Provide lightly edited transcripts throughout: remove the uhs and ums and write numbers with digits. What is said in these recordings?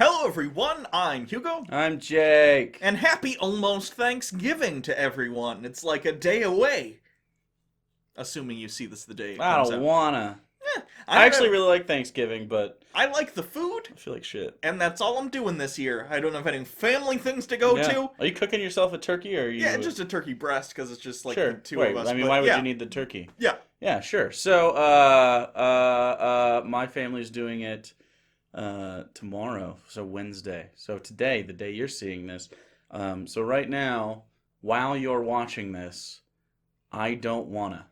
Hello everyone, I'm Hugo, I'm Jake. and happy almost Thanksgiving to everyone. It's like a day away. Assuming you see this the day it I comes don't out. wanna. I I don't actually have- really like Thanksgiving, but I like the food, I feel like shit. and that's all I'm doing this year. I don't have any family things to go Yeah. to. Are you cooking yourself a turkey, or are you? Yeah, just a turkey breast, because it's just like the Sure. two Wait, of us. I mean, but why would yeah. you need the turkey? Yeah. Yeah, sure. So, my family's doing it tomorrow, so Wednesday. So today, the day you're seeing this. So right now, while you're watching this, I don't wanna.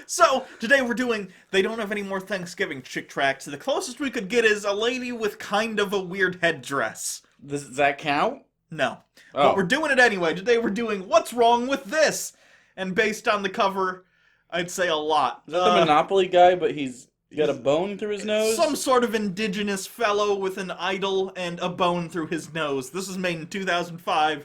So, today we're doing They Don't Have Any More Thanksgiving Chick Tracts. The closest we could get is a lady with kind of a weird headdress. Does that count? No. Oh. But we're doing it anyway. Today we're doing What's Wrong With This? And based on the cover, I'd say a lot. Is that the Monopoly guy, but he's got a bone through his nose? Some sort of indigenous fellow with an idol and a bone through his nose. This was made in 2005,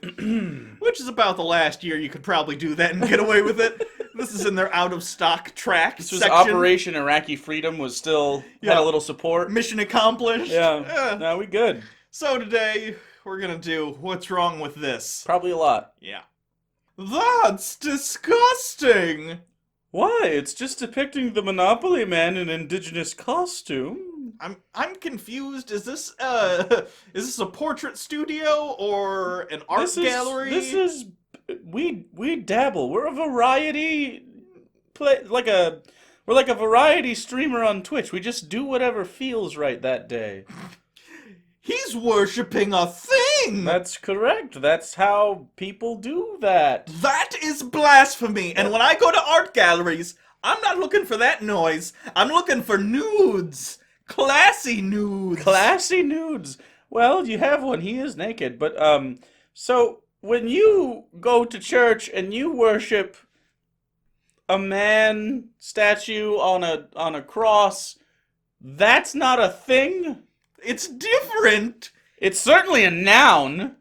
which is about the last year you could probably do that and get away with it. This is in their out-of-stock track This was section. Operation Iraqi Freedom was still had Yeah. a little support. Mission accomplished. Yeah. No, we good. So today, we're gonna do What's Wrong With This? Probably a lot. Yeah. That's disgusting! Why? It's just depicting the Monopoly Man in indigenous costume. I'm confused. Is this a portrait studio or an art gallery? This is we dabble. We're a variety play we're like a variety streamer on Twitch. We just do whatever feels right that day. He's worshipping a thing! That's correct. That's how people do that. That is blasphemy! And when I go to art galleries, I'm not looking for that noise. I'm looking for nudes. Classy nudes. Classy nudes. Well, you have one. He is naked. But, so when you go to church and you worship a man statue on a cross, that's not a thing? It's different. It's certainly a noun.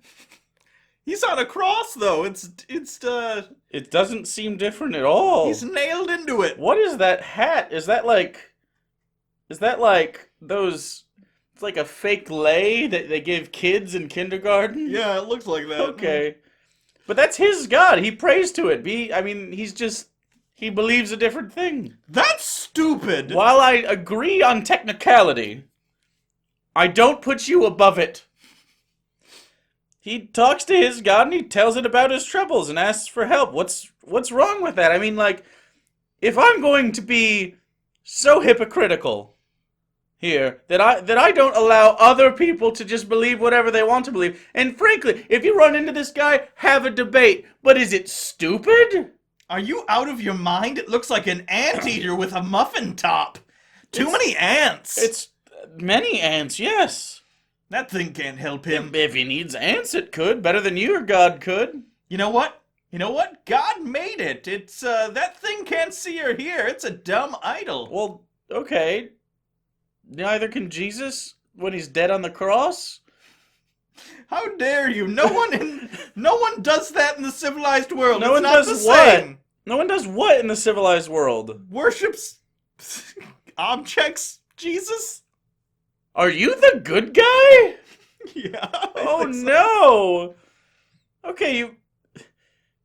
He's on a cross, though. It doesn't seem different at all. He's nailed into it. What is that hat? Is that like those, it's like a fake lei that they give kids in kindergarten? Yeah, it looks like that. Okay. But that's his God. He prays to it. He believes a different thing. That's stupid. While I agree on technicality, I don't put you above it. He talks to his God and he tells it about his troubles and asks for help. What's wrong with that? I mean, like, if I'm going to be so hypocritical here that I don't allow other people to just believe whatever they want to believe, and frankly, if you run into this guy, have a debate. But is it stupid? Are you out of your mind? It looks like an anteater with a muffin top. Too many ants. It's many ants, yes. That thing can't help him. If he needs ants, it could. Better than you or God could. You know what? God made it. It's, that thing can't see or hear. It's a dumb idol. Well, okay. Neither can Jesus when he's dead on the cross. How dare you? No one does that in the civilized world. No It's one not does the what? same. No one does what in the civilized world? Worships objects, Jesus? Are you the good guy? Yeah. Oh no. Okay,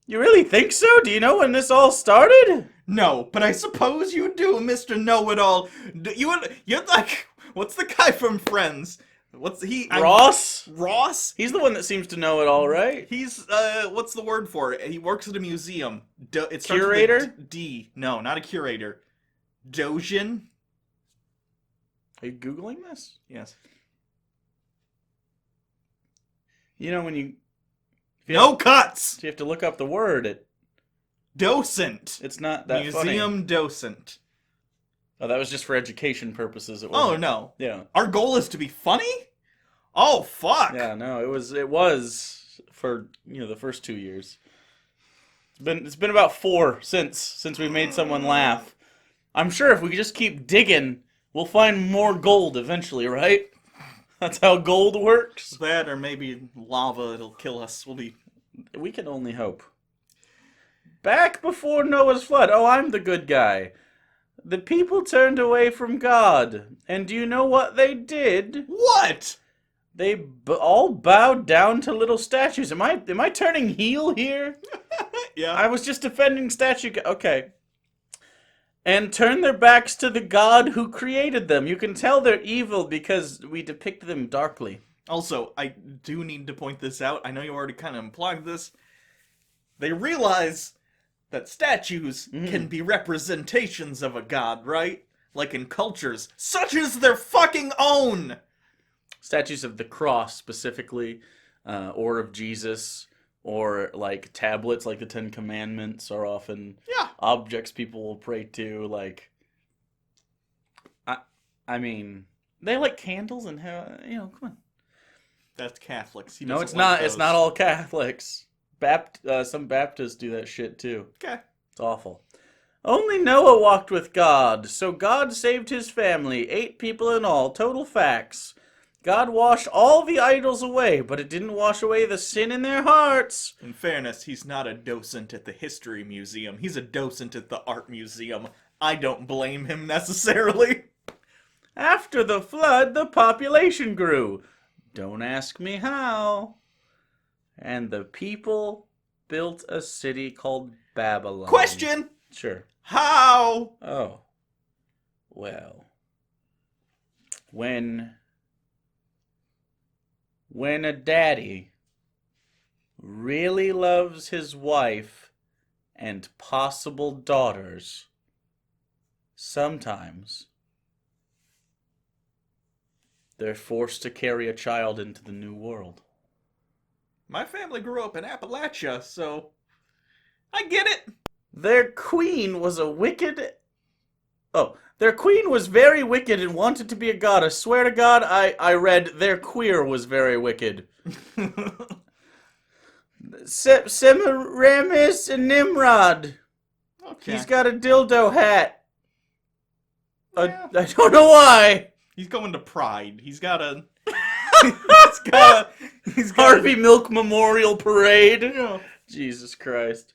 you really think so? Do you know when this all started? No, but I suppose you do, Mr. Know-It-All. You're like, what's the guy from Friends? Ross? Ross? He's the one that seems to know it all, right? He's, what's the word for it? He works at a museum. It starts with a Curator? D. No, not a curator. Dojin? Are you Googling this? Yes. You know when you No cuts! you have to look up the word, Docent. it's not that funny. Museum docent. Oh, that was just for education purposes. It Oh, wasn't. no. Yeah. Our goal is to be funny? Oh, fuck. Yeah, no, it was for, the first 2 years. It's been about 4 since we made someone laugh. I'm sure if we just keep digging, we'll find more gold eventually, right? That's how gold works. That or maybe lava, it'll kill us. We can only hope. Back before Noah's flood. Oh, I'm the good guy. The people turned away from God, and do you know what they did? What? They all bowed down to little statues. Am I turning heel here? Yeah. I was just defending statue. Okay. And turned their backs to the God who created them. You can tell they're evil because we depict them darkly. Also, I do need to point this out. I know you already kind of implied this. They realize that statues can be representations of a god, right? Like in cultures such as their fucking own! Statues of the cross, specifically, or of Jesus, or like tablets like the Ten Commandments are often objects people will pray to. Like, I mean, they like candles and come on. That's Catholics. No, it's not. It's not all Catholics. Some Baptists do that shit too. Okay. It's awful. Only Noah walked with God, so God saved his family, 8 people in all. Total facts. God washed all the idols away, but it didn't wash away the sin in their hearts. In fairness, he's not a docent at the History Museum. He's a docent at the Art Museum. I don't blame him necessarily. After the flood, the population grew. Don't ask me how. And the people built a city called Babylon. Question! Sure. How? Oh. Well. When a daddy really loves his wife and possible daughters, sometimes they're forced to carry a child into the new world. My family grew up in Appalachia, so I get it. Their queen was very wicked and wanted to be a god. I swear to God, I read their queer was very wicked. Semiramis and Nimrod. Okay. He's got a dildo hat. Yeah. I don't know why. He's going to Pride. He's got a Harvey Milk Memorial Parade. Yeah. Jesus Christ.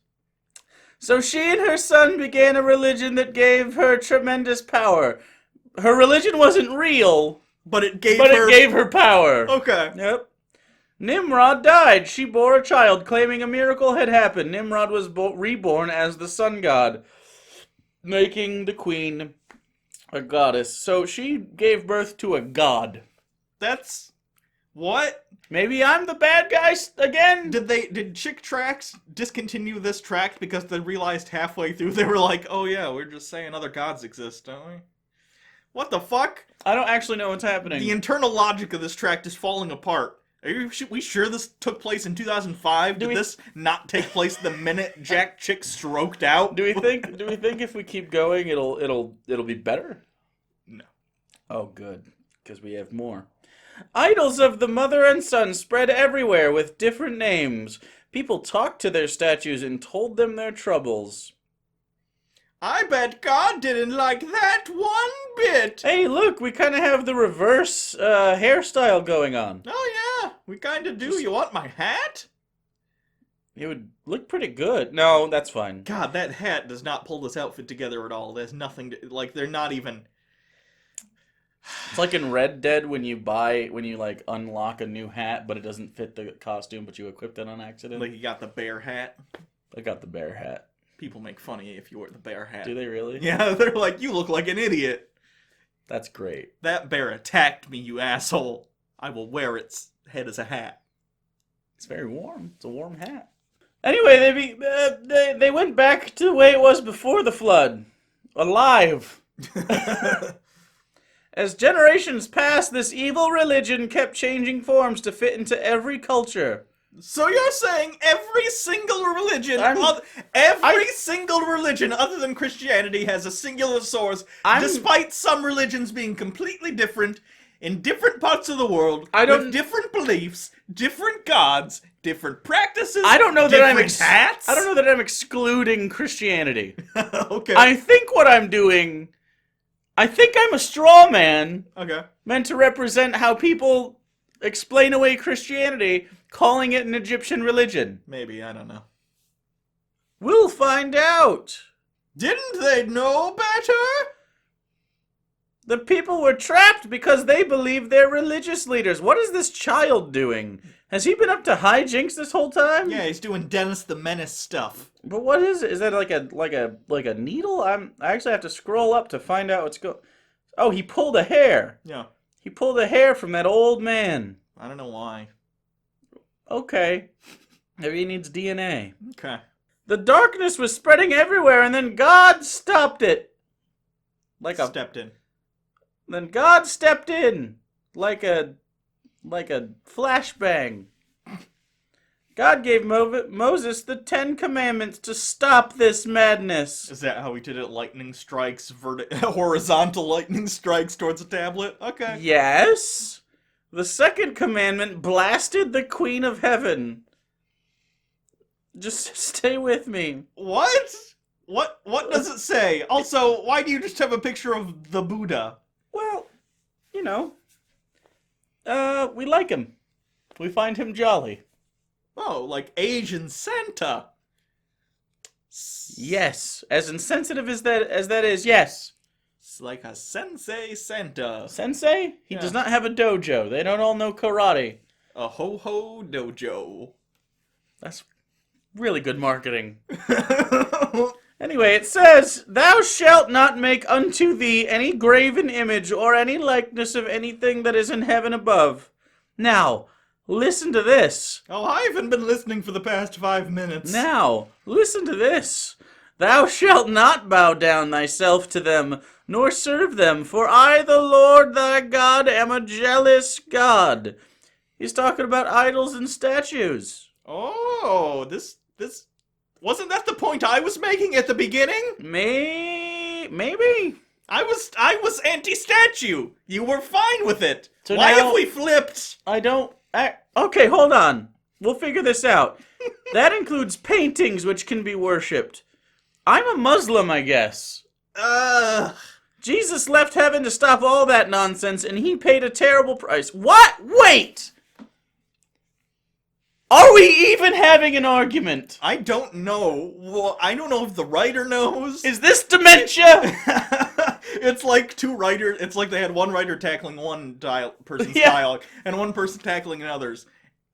So she and her son began a religion that gave her tremendous power. Her religion wasn't real, but it gave her power. Okay. Yep. Nimrod died. She bore a child, claiming a miracle had happened. Nimrod was reborn as the sun god, making the queen a goddess. So she gave birth to a god. That's... what? Maybe I'm the bad guy again? Did Chick Tract discontinue this tract because they realized halfway through they were like, oh yeah, we're just saying other gods exist, don't we? What the fuck? I don't actually know what's happening. The internal logic of this tract is falling apart. Are we sure this took place in 2005? Did this not take place the minute Jack Chick stroked out? Do we think if we keep going it'll be better? No. Oh good, because we have more. Idols of the mother and son spread everywhere with different names. People talked to their statues and told them their troubles. I bet God didn't like that one bit. Hey, look, we kind of have the reverse hairstyle going on. Oh yeah, we kind of do. You want my hat? It would look pretty good. No, that's fine. God, that hat does not pull this outfit together at all. There's nothing to, like, they're not even... It's like in Red Dead when you like unlock a new hat, but it doesn't fit the costume, but you equipped it on accident. Like you got the bear hat. I got the bear hat. People make fun of you if you wear the bear hat. Do they really? Yeah, they're like, you look like an idiot. That's great. That bear attacked me, you asshole. I will wear its head as a hat. It's very warm. It's a warm hat. Anyway, they went back to the way it was before the flood. Alive. As generations passed, this evil religion kept changing forms to fit into every culture. So you're saying every single religion, single religion other than Christianity has a singular source, despite some religions being completely different in different parts of the world, with different beliefs, different gods, different practices. I don't know that hats. I don't know that I'm excluding Christianity. Okay. I think what I'm doing. I think I'm a straw man. Okay. Meant to represent how people explain away Christianity, calling it an Egyptian religion. Maybe, I don't know. We'll find out. Didn't they know better? The people were trapped because they believe they're religious leaders. What is this child doing? Has he been up to hijinks this whole time? Yeah, he's doing Dennis the Menace stuff. But what is it? Is that like a needle? I actually have to scroll up to find out what's going. Oh, he pulled a hair. Yeah. He pulled a hair from that old man. I don't know why. Okay. Maybe he needs DNA. Okay. The darkness was spreading everywhere, and then God stopped it. Stepped in. Then God stepped in like a flashbang. God gave Moses the 10 Commandments to stop this madness. Is that how he did it? Lightning strikes, horizontal lightning strikes towards a tablet? Okay. Yes. The second commandment blasted the Queen of Heaven. Just stay with me. What? What does it say? Also, why do you just have a picture of the Buddha? Well, you know, we like him. We find him jolly. Oh, like Asian Santa. Yes, as insensitive as that is, yes. It's like a Sensei Santa. Sensei? He does not have a dojo. They don't all know karate. A ho-ho dojo. That's really good marketing. Anyway, it says, "Thou shalt not make unto thee any graven image or any likeness of anything that is in heaven above." Now, listen to this. Oh, I haven't been listening for the past 5 minutes. Now, listen to this. "Thou shalt not bow down thyself to them, nor serve them, for I, the Lord thy God, am a jealous God." He's talking about idols and statues. Oh, this wasn't that the point I was making at the beginning? Maybe. I was anti-statue. You were fine with it. So Why now- have we flipped? Okay, hold on. We'll figure this out. That includes paintings which can be worshipped. I'm a Muslim, I guess. Jesus left heaven to stop all that nonsense, and he paid a terrible price. What? Wait! Are we even having an argument? I don't know. Well, I don't know if the writer knows. Is this dementia? It's like two writers. It's like they had one writer tackling one person's Yeah. dialogue and one person tackling another's,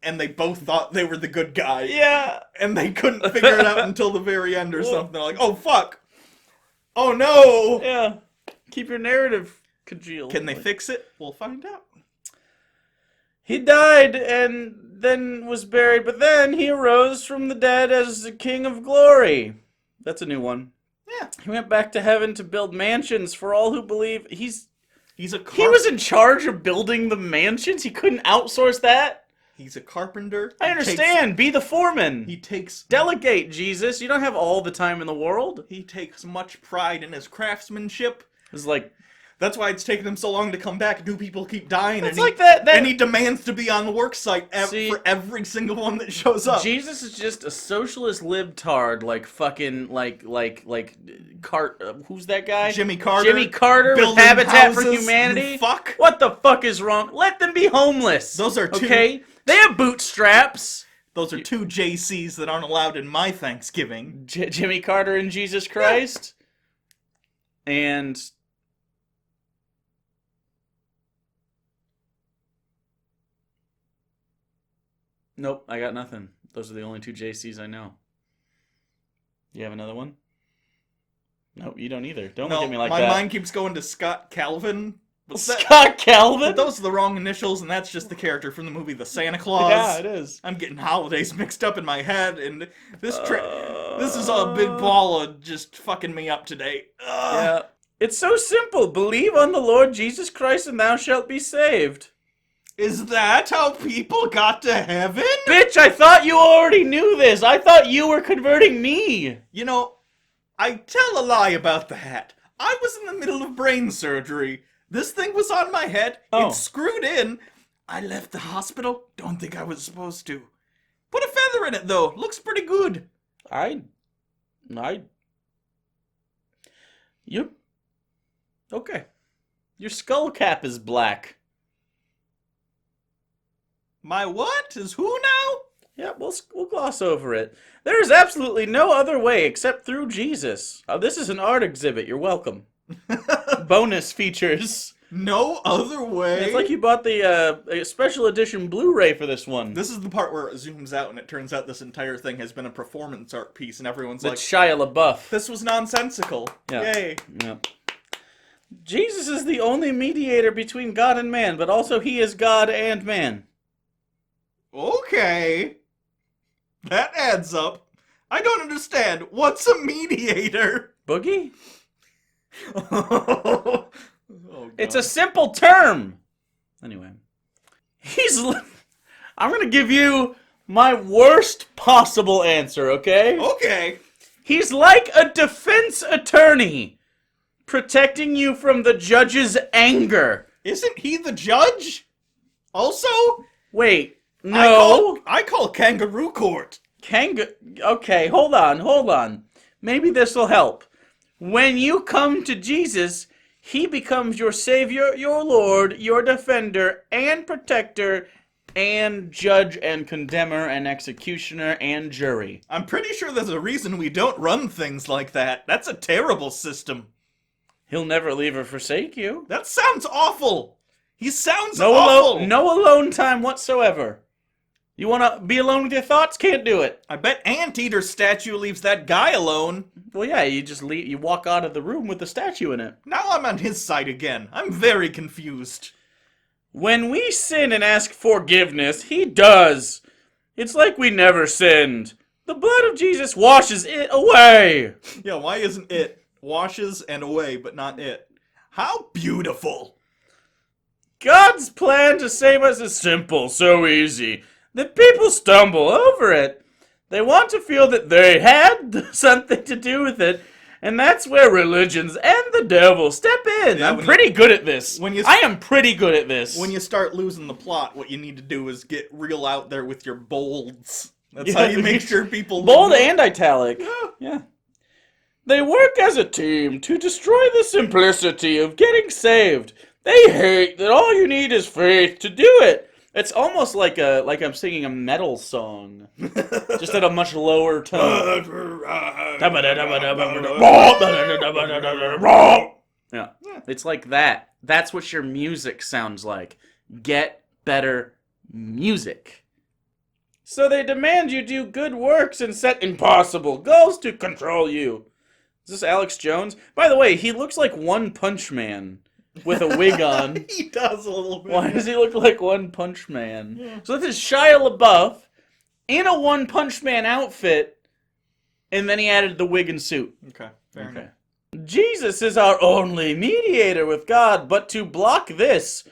and they both thought they were the good guy. Yeah. And they couldn't figure it out until the very end or something. They're like, "Oh fuck! Oh no!" Yeah. Keep your narrative congealed. Can they fix it? We'll find out. He died and then was buried, but then he arose from the dead as the King of Glory. That's a new one. Yeah. He went back to heaven to build mansions for all who believe. He was in charge of building the mansions? He couldn't outsource that? He's a carpenter. I understand. Be the foreman. He takes Delegate, Jesus. You don't have all the time in the world. He takes much pride in his craftsmanship. It's like... That's why it's taken him so long to come back. New people keep dying. It's and like that... And he demands to be on the work site for every single one that shows up. Jesus is just a socialist libtard, like fucking, who's that guy? Jimmy Carter. Jimmy Carter with Building Habitat for houses, Humanity. you fuck. What the fuck is wrong? Let them be homeless. Those are two. Okay? They have bootstraps. Those are two JCs that aren't allowed in my Thanksgiving. Jimmy Carter and Jesus Christ. Yeah. And... Nope, I got nothing. Those are the only two JCs I know. You have another one? Nope, you don't either. Don't look at me like that. My mind keeps going to Scott Calvin. Scott Calvin? But those are the wrong initials, and that's just the character from the movie The Santa Claus. Yeah, it is. I'm getting holidays mixed up in my head, and this is a big ball of just fucking me up today. Yeah. It's so simple. Believe on the Lord Jesus Christ, and thou shalt be saved. Is that how people got to heaven? Bitch, I thought you already knew this. I thought you were converting me. You know, I tell a lie about the hat. I was in the middle of brain surgery. This thing was on my head. Oh. It's screwed in. I left the hospital. Don't think I was supposed to. Put a feather in it, though. Looks pretty good. Okay. Your skull cap is black. My what? Is who now? Yeah, we'll gloss over it. There is absolutely no other way except through Jesus. This is an art exhibit. You're welcome. bonus features. No other way? It's like you bought the special edition Blu-ray for this one. This is the part where it zooms out and it turns out this entire thing has been a performance art piece and everyone's like, Shia LaBeouf. this was nonsensical. Yeah. Yay. Yeah. Jesus is the only mediator between God and man, but also he is God and man. Okay. That adds up. I don't understand. What's a mediator? Boogie? Oh, God. It's a simple term. Anyway. I'm going to give you my worst possible answer, okay? Okay. He's like a defense attorney, protecting you from the judge's anger. Isn't he the judge? Also? Wait, no. I call kangaroo court. Okay, hold on. Maybe this will help. When you come to Jesus, he becomes your savior, your lord, your defender, and protector, and judge and condemner and executioner and jury. I'm pretty sure there's a reason we don't run things like that. That's a terrible system. He'll never leave or forsake you. That sounds awful. He sounds awful. No alone time whatsoever. You want to be alone with your thoughts? Can't do it. I bet Anteater's statue leaves that guy alone. Well, yeah, you just leave. You walk out of the room with the statue in it. Now I'm on his side again. I'm very confused. When we sin and ask forgiveness, he does. It's like we never sinned. The blood of Jesus washes it away. Yeah, why isn't it washes and away, but not it? How beautiful. God's plan to save us is simple, so easy, that people stumble over it. They want to feel that they had something to do with it, and that's where religions and the devil step in. Yeah, I'm pretty good at this. I am pretty good at this. When you start losing the plot, what you need to do is get real out there with your bolds. That's how you make sure people... Bold and italic. Yeah. They work as a team to destroy the simplicity of getting saved. They hate that all you need is faith to do it. It's almost like I'm singing a metal song, just at a much lower tone. Yeah, it's like that. That's what your music sounds like. Get better music. So they demand you do good works and set impossible goals to control you. Is this Alex Jones? By the way, he looks like One Punch Man. With a wig on. He does a little bit. Why does he look like One Punch Man? Yeah. So this is Shia LaBeouf in a One Punch Man outfit, and then he added the wig and suit. Okay, fair enough. Jesus is our only mediator with God, but to block this,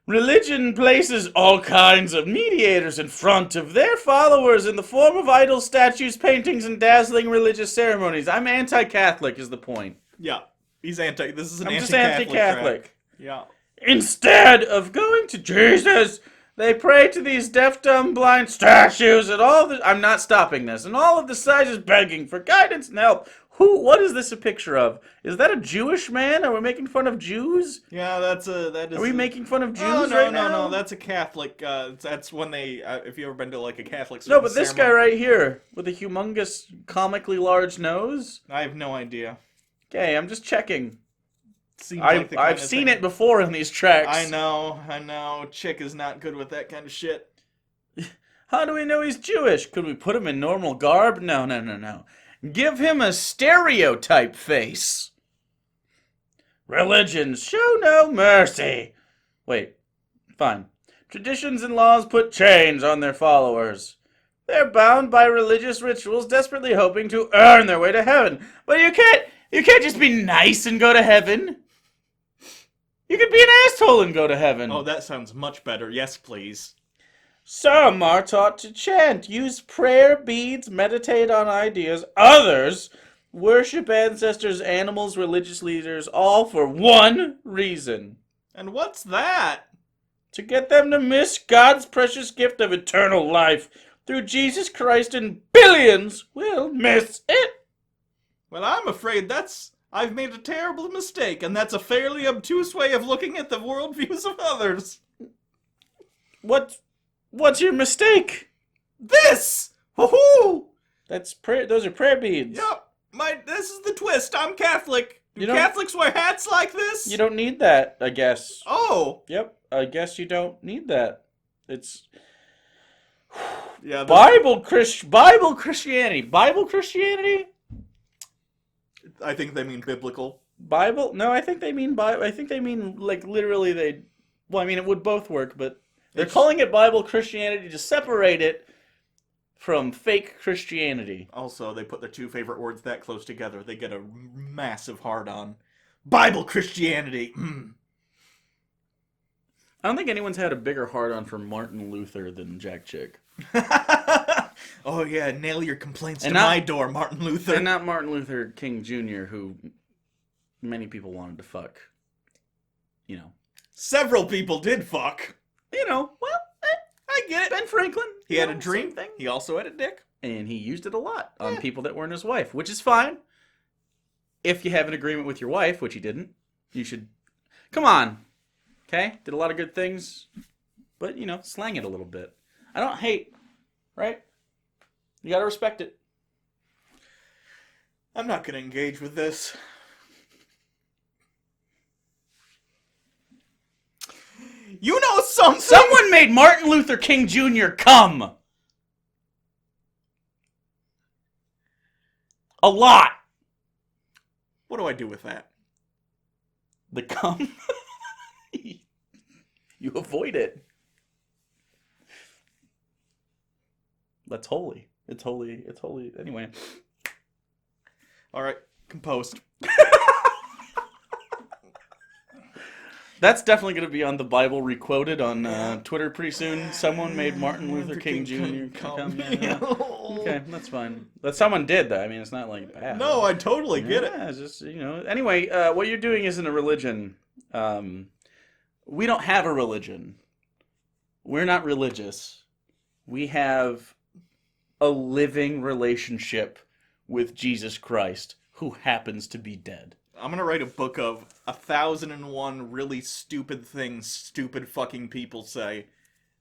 religion places all kinds of mediators in front of their followers in the form of idols, statues, paintings, and dazzling religious ceremonies. I'm anti-Catholic is the point. Yeah. This is an I'm just anti-Catholic anti-Catholic. Yeah. Instead of going to Jesus, they pray to these deaf, dumb, blind statues and I'm not stopping this. And all of the sizes begging for guidance and help. What is this a picture of? Is that a Jewish man? Are we making fun of Jews? Yeah, Are we making fun of Jews right now? No, that's a Catholic. That's when they. If you ever been to like a Catholic. No, but this guy right here with a humongous, comically large nose. I have no idea. Okay, I'm just checking. I've seen it before in these tracks. I know. Chick is not good with that kind of shit. How do we know he's Jewish? Could we put him in normal garb? No. Give him a stereotype face. Religions show no mercy. Wait, fine. Traditions and laws put chains on their followers. They're bound by religious rituals, desperately hoping to earn their way to heaven. But you can't just be nice and go to heaven. You can be an asshole and go to heaven. Oh, that sounds much better. Yes, please. Some are taught to chant, use prayer beads, meditate on ideas. Others worship ancestors, animals, religious leaders, all for one reason. And what's that? To get them to miss God's precious gift of eternal life through Jesus Christ, and billions will miss it. Well, I'm afraid I've made a terrible mistake, and that's a fairly obtuse way of looking at the worldviews of others. What's your mistake? This! Woohoo! Those are prayer beads. Yep. This is the twist. I'm Catholic. Do Catholics wear hats like this? You don't need that, I guess. Oh. Yep, I guess you don't need that. It's Yeah. Bible Christianity. Bible Christianity? I think they mean biblical. Bible? No, I think they mean Bible. I think they mean like literally they. Well, I mean it would both work, but they're calling it Bible Christianity to separate it from fake Christianity. Also, they put their two favorite words that close together. They get a massive hard-on. Bible Christianity. I don't think anyone's had a bigger hard-on for Martin Luther than Jack Chick. Oh yeah, nail your complaints to my door, Martin Luther. And not Martin Luther King Jr., who many people wanted to fuck. You know. Several people did fuck. You know, well, I get it. Ben Franklin. He had a dream. He also had a dick. And he used it a lot on people that weren't his wife, which is fine. If you have an agreement with your wife, which he didn't, you should... Come on. Okay? Did a lot of good things. But, you know, slang it a little bit. I don't hate, right? You gotta respect it. I'm not gonna engage with this. You know something? Someone made Martin Luther King Jr. come. A lot. What do I do with that? The cum? You avoid it. That's holy. It's holy. It's holy. Anyway. All right. Composed. That's definitely going to be on the Bible requoted on Twitter pretty soon. Someone made Martin Luther King Jr. come. Okay, that's fine. That someone did, though. I mean, it's not like bad. No, I totally get it. It's just, you know. Anyway, what you're doing isn't a religion. We don't have a religion. We're not religious. We have a living relationship with Jesus Christ, who happens to be dead. I'm gonna write a book of 1,001 really stupid things stupid fucking people say.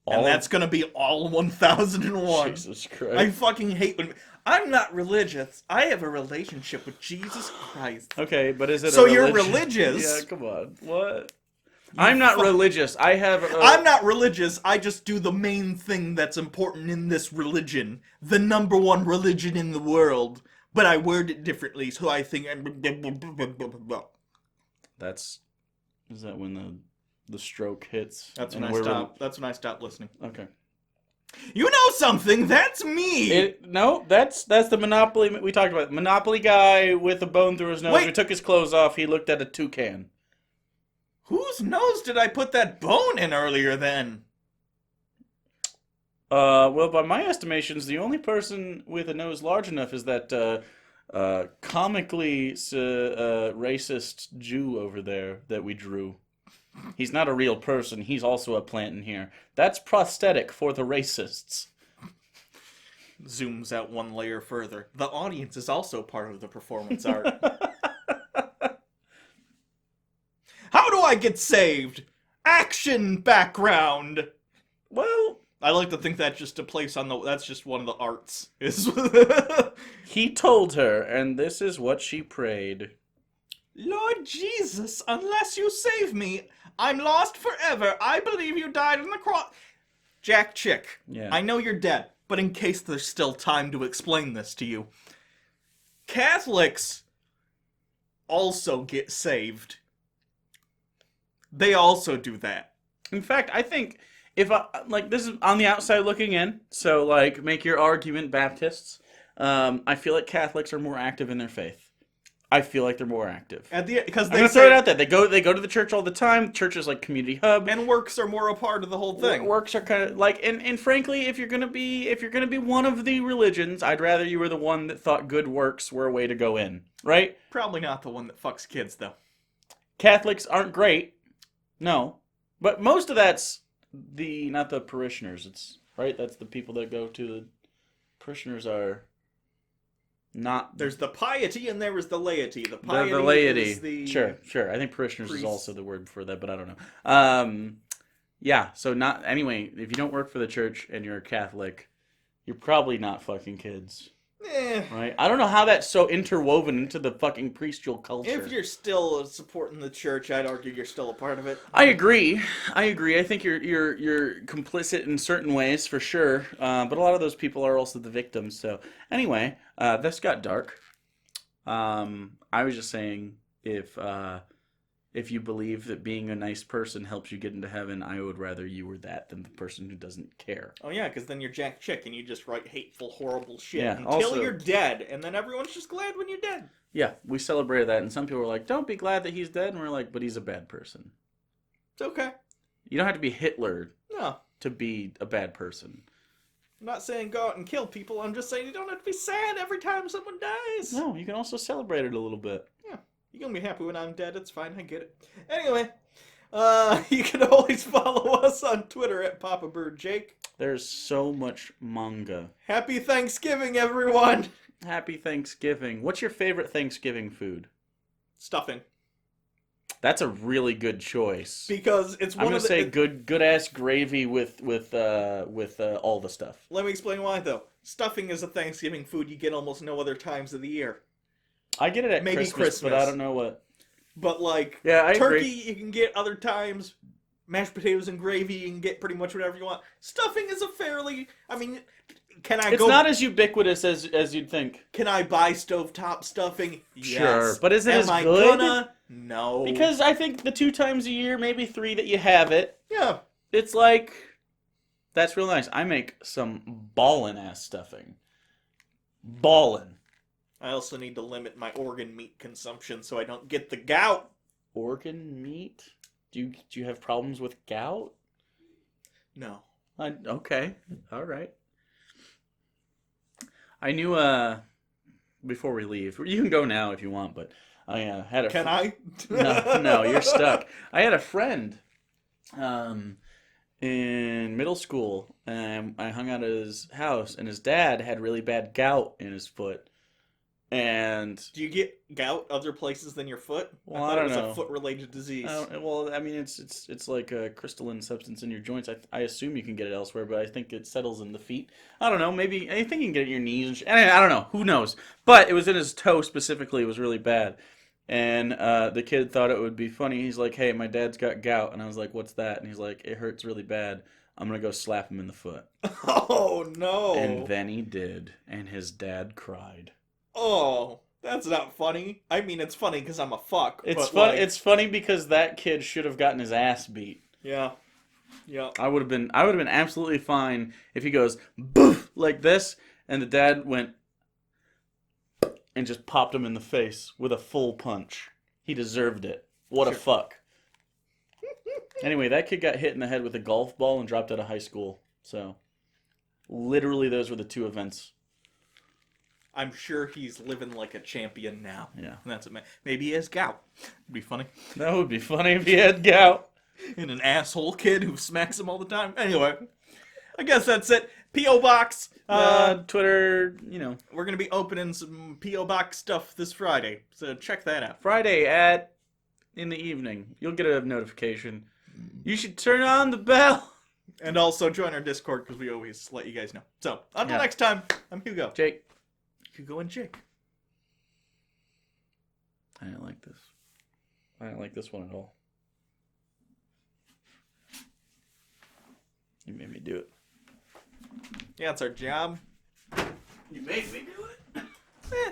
And that's gonna be all 1,001. Jesus Christ. I fucking hate when... I'm not religious. I have a relationship with Jesus Christ. Okay, but is it so a religion? you're religious? Yeah, come on. What? I'm not religious. I have... I'm not religious. I just do the main thing that's important in this religion. The number one religion in the world. But I word it differently, so I think... That's... Is that when the stroke hits? That's when I stop. That's when I stop listening. Okay. You know something? That's me! No, that's the Monopoly... We talked about it. Monopoly guy with a bone through his nose. Wait. We took his clothes off. He looked at a toucan. Whose nose did I put that bone in earlier then? Well, by my estimations, the only person with a nose large enough is that comically racist Jew over there that we drew. He's not a real person. He's also a plant in here. That's prosthetic for the racists. Zooms out one layer further. The audience is also part of the performance art. How do I get saved? Action background. Well... I like to think that's just a place on the... That's just one of the arts. He told her, and this is what she prayed. Lord Jesus, unless you save me, I'm lost forever. I believe you died on the cross. Jack Chick, Yeah. I know you're dead, but in case there's still time to explain this to you, Catholics also get saved. They also do that. In fact, I think... If this is on the outside looking in, so like make your argument Baptists. I feel like Catholics are more active in their faith. I feel like they're more active. Because I'm gonna throw it out there. They go to the church all the time. Church is like community hub, and works are more a part of the whole thing. Works are kind of like, and frankly, if you're gonna be one of the religions, I'd rather you were the one that thought good works were a way to go in, right? Probably not the one that fucks kids though. Catholics aren't great, no, but most of that's not the parishioners. It's right. That's the people that go to the parishioners are not. There's the piety and there is the laity. The piety, the laity. is the Sure. I think parishioners priest. is also the word for that, but I don't know. Yeah. So not anyway. If you don't work for the church and you're a Catholic, you're probably not fucking kids. Right? I don't know how that's so interwoven into the fucking priestial culture. If you're still supporting the church, I'd argue you're still a part of it. I agree. I think you're complicit in certain ways for sure. But a lot of those people are also the victims. So anyway, this got dark. I was just saying if you believe that being a nice person helps you get into heaven, I would rather you were that than the person who doesn't care. Oh yeah, because then you're Jack Chick and you just write hateful, horrible shit Yeah, until also- you're dead, and then everyone's just glad when you're dead. Yeah, we celebrated that, and some people were like, "Don't be glad that he's dead," and we're like, "But he's a bad person." It's okay. You don't have to be Hitler No, to be a bad person. I'm not saying go out and kill people. I'm just saying you don't have to be sad every time someone dies. No, you can also celebrate it a little bit. Yeah, you're gonna be happy when I'm dead. It's fine. I get it. Anyway, you can always follow us on Twitter at Papa Bird Jake. There's so much manga. Happy Thanksgiving, everyone. Happy Thanksgiving. What's your favorite Thanksgiving food? Stuffing, That's a really good choice. because it's I'm one gonna of the. say good ass gravy with all the stuff. Let me explain why though. Stuffing is a Thanksgiving food you get almost no other times of the year. I get it at Maybe Christmas, but Christmas. I don't know what. But like Yeah, I turkey, agree. you can get other times. Mashed potatoes and gravy, you can get pretty much whatever you want. Stuffing is a fairly. I mean, It's not as ubiquitous as you'd think. Can I buy stovetop stuffing? Sure, Yes. but is it Am as I good? gonna? No. Because I think the 2 times a year, maybe 3 that you have it, yeah, it's like that's real nice. I make some ballin' ass stuffing. Ballin'. I also need to limit my organ meat consumption so I don't get the gout. Organ meat? Do you have problems with gout? No. Okay. All right. I knew before we leave, you can go now if you want, but I had a Can I? no, you're stuck. I had a friend in middle school, and I hung out at his house, and his dad had really bad gout in his foot. And Do you get gout other places than your foot? Well, I thought I it was don't know. a foot-related disease. well, I mean, it's like a crystalline substance in your joints. I assume you can get it elsewhere, but I think it settles in the feet. I don't know. Maybe I think you can get it in your knees. And I don't know. Who knows? But it was in his toe specifically. It was really bad. And the kid thought it would be funny. He's like, "Hey, my dad's got gout," and I was like, "What's that?" And he's like, "It hurts really bad. I'm gonna go slap him in the foot." Oh no! And then he did, and his dad cried. Oh, that's not funny. I mean, it's funny because I'm a fuck. It's but, fun. like, It's funny because that kid should have gotten his ass beat. yeah. I would have been absolutely fine if he goes boof like this, and the dad went and just popped him in the face with a full punch. He deserved it. What a Sure. fuck. Anyway, that kid got hit in the head with a golf ball and dropped out of high school. So, literally, those were the 2 events. I'm sure he's living like a champion now. Yeah, That's it. Maybe he has gout. It'd be funny. that would be funny if he had gout. And an asshole kid who smacks him all the time. Anyway, I guess that's it. P.O. Box. Twitter, We're going to be opening some P.O. Box stuff this Friday, so check that out. Friday in the evening. You'll get a notification. You should turn on the bell. And also join our Discord because we always let you guys know. So, until Yeah. next time, I'm Hugo. Jake. Hugo and Jake. I didn't like this. I didn't like this one at all. You made me do it. Yeah, it's our job. You made me do it? Eh,